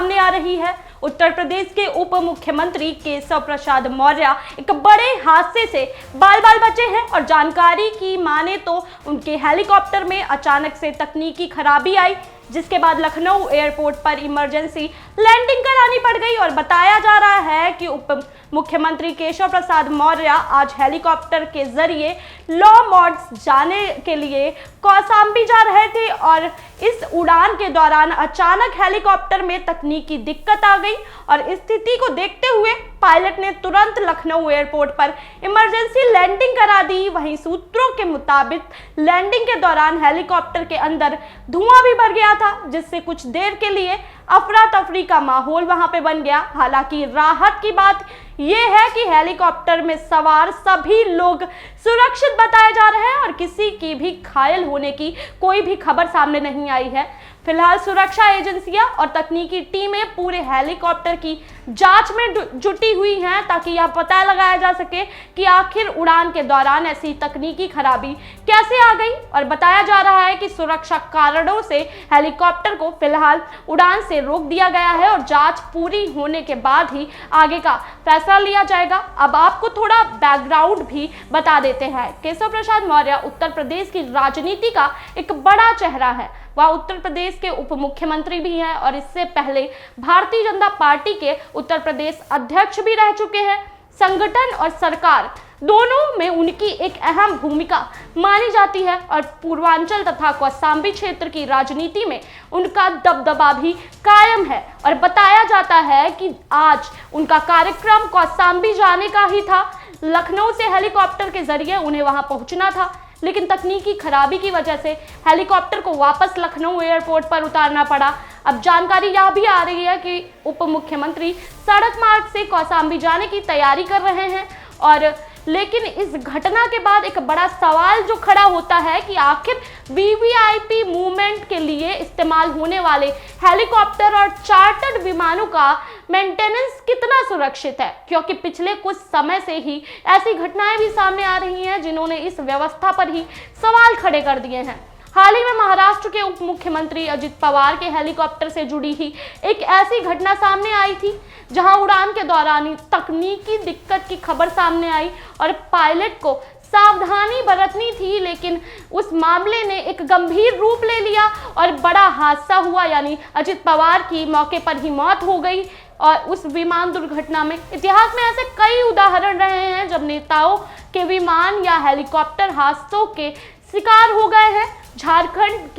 सामने आ रही है। उत्तर प्रदेश के उप मुख्यमंत्री केशव प्रसाद मौर्य एक बड़े हादसे से बाल बाल बचे हैं और जानकारी की माने तो उनके हेलीकॉप्टर में अचानक से तकनीकी खराबी आई, जिसके बाद लखनऊ एयरपोर्ट पर इमरजेंसी लैंडिंग करानी पड़ गई। और बताया जा रहा है कि उप मुख्यमंत्री केशव प्रसाद मौर्य आज हेलीकॉप्टर के जरिए लॉ मॉड्स जाने के लिए कौसाम्बी जा रहे थे और इस उड़ान के दौरान अचानक हेलीकॉप्टर में तकनीकी दिक्कत आ गई और स्थिति को देखते हुए पायलट ने तुरंत लखनऊ एयरपोर्ट पर इमरजेंसी लैंडिंग करा दी। वहीं सूत्रों के मुताबिक लैंडिंग के दौरान हेलीकॉप्टर के अंदर धुआं भी भर गया था, जिससे कुछ देर के लिए अफरा तफरी का माहौल वहां पे बन गया। हालांकि राहत की बात यह है कि हेलीकॉप्टर में सवार सभी लोग सुरक्षित बताए जा रहे हैं और किसी की भी घायल होने की कोई भी खबर सामने नहीं आई है। फिलहाल सुरक्षा एजेंसियां और तकनीकी टीमें पूरे हेलीकॉप्टर की जांच में जुटी हुई हैं ताकि यह पता लगाया जा सके कि आखिर उड़ान के दौरान ऐसी तकनीकी खराबी कैसे आ गई। और बताया जा रहा है कि सुरक्षा कारणों से हेलीकॉप्टर को फिलहाल उड़ान से रोक दिया गया है और जांच पूरी होने के बाद ही आगे का फैसला लिया जाएगा। अब आपको थोड़ा बैकग्राउंड भी बता देते हैं। केशव प्रसाद मौर्य उत्तर प्रदेश की राजनीति का एक बड़ा चेहरा है। वह उत्तर प्रदेश के उप मुख्यमंत्री भी हैं और इससे पहले भारतीय जनता पार्टी के उत्तर प्रदेश अध्यक्ष भी रह चुके हैं। संगठन और सरकार दोनों में उनकी एक अहम भूमिका मानी जाती है और पूर्वांचल तथा कौसाम्बी क्षेत्र की राजनीति में उनका दबदबा भी कायम है। और बताया जाता है कि आज उनका कार्यक्रम कौसाम्बी जाने का ही था। लखनऊ से हेलीकॉप्टर के जरिए उन्हें वहां पहुंचना था, लेकिन तकनीकी खराबी की वजह से हेलीकॉप्टर को वापस लखनऊ एयरपोर्ट पर उतारना पड़ा। अब जानकारी यह भी आ रही है कि उप मुख्यमंत्री सड़क मार्ग से कौसाम्बी जाने की तैयारी कर रहे हैं और लेकिन इस घटना के बाद एक बड़ा सवाल जो खड़ा होता है कि आखिर वीवीआईपी मूवमेंट के लिए इस्तेमाल होने वाले हेलीकॉप्टर और चार्टर्ड विमानों का मेंटेनेंस कितना सुरक्षित है, क्योंकि पिछले कुछ समय से ही ऐसी घटनाएं भी सामने आ रही हैं जिन्होंने इस व्यवस्था पर ही सवाल खड़े कर दिए हैं। हाल ही में महाराष्ट्र के उप मुख्यमंत्री अजित पवार के हेलीकॉप्टर से जुड़ी ही एक ऐसी घटना सामने आई थी जहां उड़ान के दौरान तकनीकी दिक्कत की खबर सामने आई और पायलट को सावधानी बरतनी थी, लेकिन उस मामले ने एक गंभीर रूप ले लिया और बड़ा हादसा हुआ। यानी अजित पवार की मौके पर ही मौत हो गई। और उस विमान दुर्घटना में इतिहास में ऐसे कई उदाहरण रहे हैं जब नेताओं के विमान या हेलीकॉप्टर हादसों के शिकार हो गए हैं। झारखंड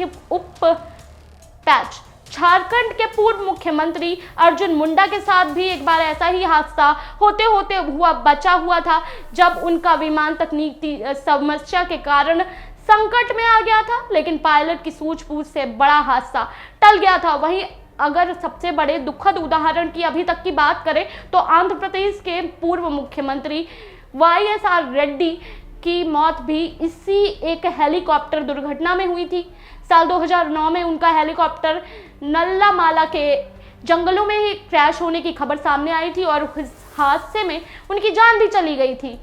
के पूर्व मुख्यमंत्री अर्जुन मुंडा के साथ भी एक बार ऐसा ही हादसा होते होते बचा हुआ था, जब उनका विमान तकनीकी समस्या के कारण संकट में आ गया था, लेकिन पायलट की सूझबूझ से बड़ा हादसा टल गया था। वहीं अगर सबसे बड़े दुखद उदाहरण की अभी तक की बात करें तो आंध्र प्रदेश के पूर्व मुख्यमंत्री वाईएसआर रेड्डी की मौत भी इसी एक हेलीकॉप्टर दुर्घटना में हुई थी। साल 2009 में उनका हेलीकॉप्टर नल्लामाला के जंगलों में ही क्रैश होने की खबर सामने आई थी और इस हादसे में उनकी जान भी चली गई थी।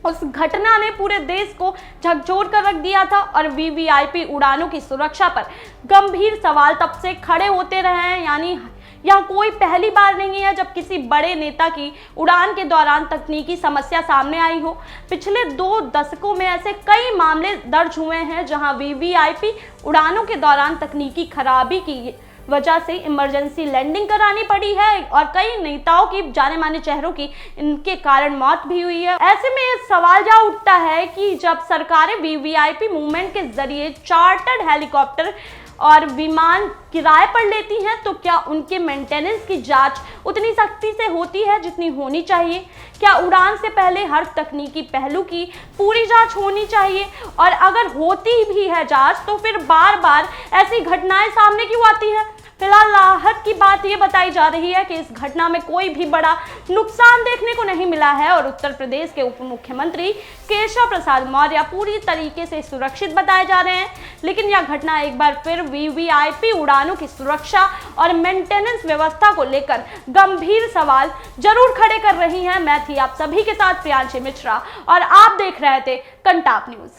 उस घटना ने पूरे देश को झकझोर कर रख दिया था और वीवीआईपी उड़ानों की सुरक्षा पर गंभीर सवाल तब से खड़े होते रहे हैं। यानी यह कोई पहली बार नहीं है जब किसी बड़े नेता की उड़ान के दौरान तकनीकी समस्या सामने आई हो। पिछले 2 दशकों में ऐसे कई मामले दर्ज हुए हैं जहां वीवीआईपी उड़ानों के दौरान तकनीकी खराबी की वजह से इमरजेंसी लैंडिंग करानी पड़ी है और कई नेताओं की, जाने माने चेहरों की इनके कारण मौत भी हुई है। ऐसे में सवाल यह उठता है कि जब सरकारें वीवीआईपी मूवमेंट के जरिए चार्टर्ड हेलीकॉप्टर और विमान किराए पर लेती हैं तो क्या उनके मेंटेनेंस की जांच उतनी सख्ती से होती है जितनी होनी चाहिए? क्या उड़ान से पहले हर तकनीकी पहलू की पूरी जांच होनी चाहिए? और अगर होती भी है जांच तो फिर बार बार ऐसी घटनाएं सामने क्यों आती है? फिलहाल राहत की बात ये बताई जा रही है कि इस घटना में कोई भी बड़ा नुकसान देखने को नहीं मिला है और उत्तर प्रदेश के उप मुख्यमंत्री केशव प्रसाद मौर्य पूरी तरीके से सुरक्षित बताए जा रहे हैं। लेकिन यह घटना एक बार फिर वीवीआईपी उड़ानों की सुरक्षा और मेंटेनेंस व्यवस्था को लेकर गंभीर सवाल जरूर खड़े कर रही है। मैं थी आप सभी के साथ प्रियांशी मिश्रा और आप देख रहे थे कंटाप न्यूज।